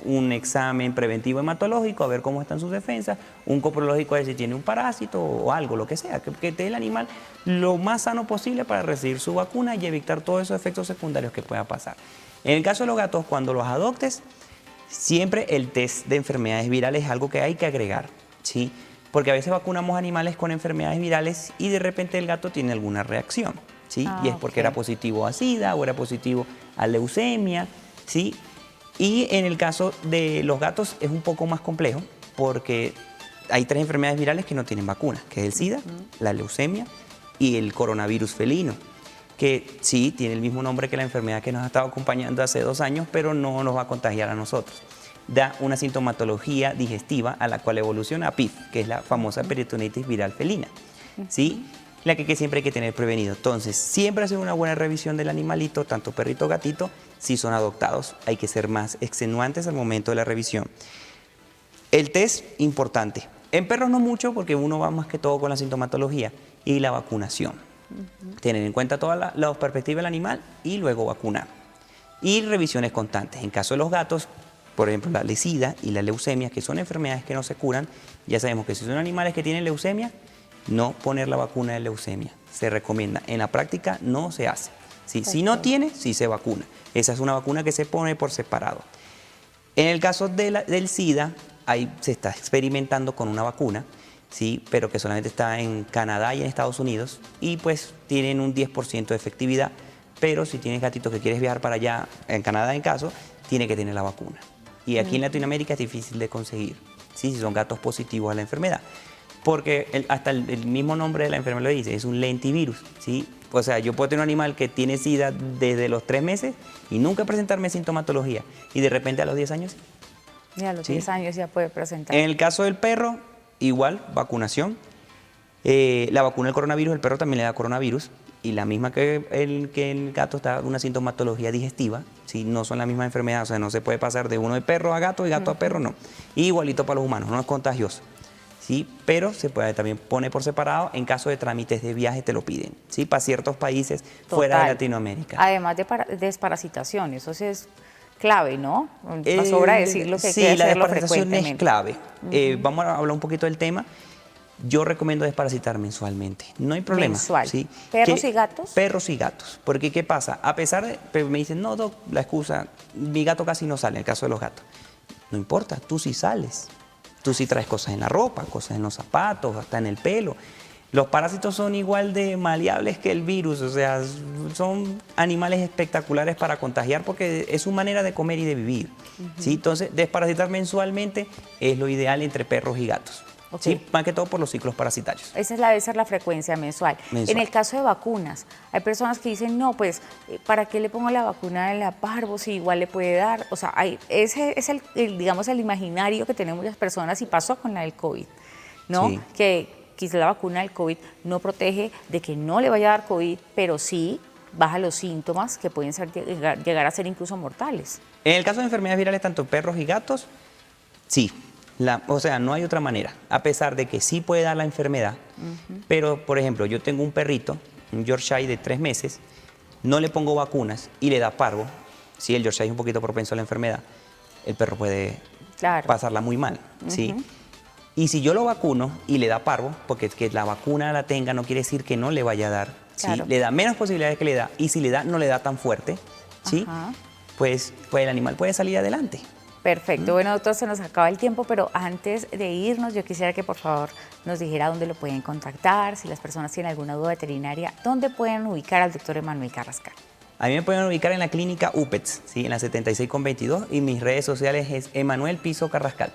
un examen preventivo hematológico, a ver cómo están sus defensas, un coprológico a ver si tiene un parásito o algo, lo que sea, que esté el animal lo más sano posible para recibir su vacuna y evitar todos esos efectos secundarios que puedan pasar. En el caso de los gatos, cuando los adoptes, siempre el test de enfermedades virales es algo que hay que agregar, ¿sí? Porque a veces vacunamos animales con enfermedades virales y de repente el gato tiene alguna reacción, ¿sí? Y es porque era positivo a SIDA o era positivo a leucemia, ¿sí? Y en el caso de los gatos es un poco más complejo porque hay 3 enfermedades virales que no tienen vacuna, que es el SIDA, la leucemia y el coronavirus felino, que sí tiene el mismo nombre que la enfermedad que nos ha estado acompañando hace 2 años, pero no nos va a contagiar a nosotros. Da una sintomatología digestiva a la cual evoluciona a PIF, que es la famosa peritonitis viral felina, ¿sí? La que siempre hay que tener prevenido. Entonces, siempre hacer una buena revisión del animalito, tanto perrito o gatito. Si son adoptados, hay que ser más extenuantes al momento de la revisión. El test, importante. En perros no mucho, porque uno va más que todo con la sintomatología y la vacunación. Tener en cuenta toda la perspectiva del animal y luego vacunar. Y revisiones constantes. En caso de los gatos, por ejemplo, la SIDA y la leucemia, que son enfermedades que no se curan, ya sabemos que si son animales que tienen leucemia, no poner la vacuna de leucemia. Se recomienda. En la práctica no se hace. ¿Sí? Si no tiene, sí se vacuna. Esa es una vacuna que se pone por separado. En el caso del SIDA, ahí se está experimentando con una vacuna, ¿sí? Pero que solamente está en Canadá y en Estados Unidos y pues tienen un 10% de efectividad. Pero si tienes gatitos que quieres viajar para allá, en Canadá en caso, tiene que tener la vacuna. Y aquí en Latinoamérica es difícil de conseguir, ¿sí? Si son gatos positivos a la enfermedad. Porque hasta el mismo nombre de la enfermedad lo dice, es un lentivirus, ¿sí? O sea, yo puedo tener un animal que tiene SIDA desde los 3 meses y nunca presentarme sintomatología. Y de repente a los 10 años, Y a los ¿sí? 10 años ya puede presentar. En el caso del perro, igual, vacunación. La vacuna del coronavirus, el perro también le da coronavirus. Y la misma que el gato está una sintomatología digestiva, ¿sí? No son la misma enfermedad, o sea, no se puede pasar de uno de perro a gato y gato a perro, no. Y igualito para los humanos, no es contagioso. ¿Sí? Pero se puede también poner por separado en caso de trámites de viaje, te lo piden, ¿sí? Para ciertos países fuera de Latinoamérica. Además de desparasitación, eso sí es clave, ¿no? No sobra decir lo que hay que hacerlo frecuentemente. Sí, la desparasitación es clave. Vamos a hablar un poquito del tema. Yo recomiendo desparasitar mensualmente, no hay problema. Mensual. ¿Sí? ¿Perros y gatos? Perros y gatos, porque ¿qué pasa? A pesar de, pero me dicen, no, doc, la excusa, mi gato casi no sale, en el caso de los gatos. No importa, tú sí sales. Tú sí traes cosas en la ropa, cosas en los zapatos, hasta en el pelo. Los parásitos son igual de maleables que el virus, o sea, son animales espectaculares para contagiar porque es su manera de comer y de vivir. ¿Sí? Entonces, desparasitar mensualmente es lo ideal entre perros y gatos. ¿Sí? Más que todo por los ciclos parasitarios. Esa debe ser la frecuencia mensual. En el caso de vacunas, hay personas que dicen, no, pues, ¿para qué le pongo la vacuna de la parvo si igual le puede dar? O sea, ese es digamos, el imaginario que tienen muchas personas y pasó con la del COVID, ¿no? Sí. Que quizá la vacuna del COVID no protege de que no le vaya a dar COVID, pero sí baja los síntomas que pueden llegar a ser incluso mortales. En el caso de enfermedades virales, tanto perros y gatos, sí. O sea, no hay otra manera, a pesar de que sí puede dar la enfermedad, pero, por ejemplo, yo tengo un perrito, un Yorkshire de 3 meses, no le pongo vacunas y le da parvo, si el Yorkshire es un poquito propenso a la enfermedad, el perro puede pasarla muy mal, ¿sí? Y si yo lo vacuno y le da parvo, porque que la vacuna la tenga no quiere decir que no le vaya a dar, ¿sí? Le da menos posibilidades que le da, y si le da, no le da tan fuerte, ¿sí? Pues el animal puede salir adelante. Perfecto. Bueno, doctor, se nos acaba el tiempo, pero antes de irnos, yo quisiera que por favor nos dijera dónde lo pueden contactar, si las personas tienen alguna duda veterinaria, dónde pueden ubicar al doctor Emanuel Carrascal. A mí me pueden ubicar en la clínica UPETS, ¿sí? En la 76 con 22, y mis redes sociales es Emanuel Piso Carrascal.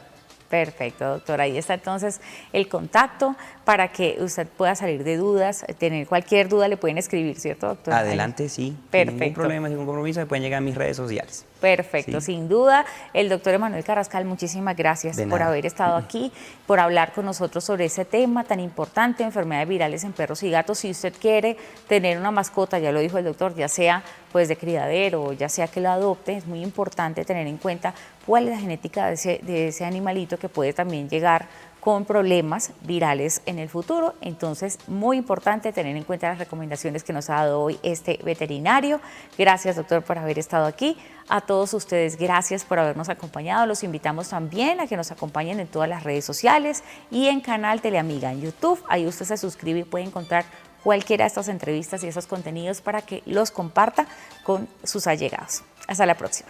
Perfecto, doctor. Ahí está entonces el contacto para que usted pueda salir de dudas, tener cualquier duda, le pueden escribir, ¿cierto, doctor? Adelante, sí. Perfecto. Sin ningún problema, sin ningún compromiso, me pueden llegar a mis redes sociales. Perfecto, Sí. sin duda. El doctor Emanuel Carrascal, muchísimas gracias por haber estado aquí, por hablar con nosotros sobre ese tema tan importante, enfermedades virales en perros y gatos. Si usted quiere tener una mascota, ya lo dijo el doctor, ya sea pues de criadero, ya sea que lo adopte, es muy importante tener en cuenta cuál es la genética de ese animalito que puede también llegar con problemas virales en el futuro. Entonces, muy importante tener en cuenta las recomendaciones que nos ha dado hoy este veterinario. Gracias, doctor, por haber estado aquí. A todos ustedes, gracias por habernos acompañado. Los invitamos también a que nos acompañen en todas las redes sociales y en Canal Teleamiga en YouTube. Ahí usted se suscribe y puede encontrar cualquiera de estas entrevistas y esos contenidos para que los comparta con sus allegados. Hasta la próxima.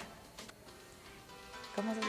¿Cómo se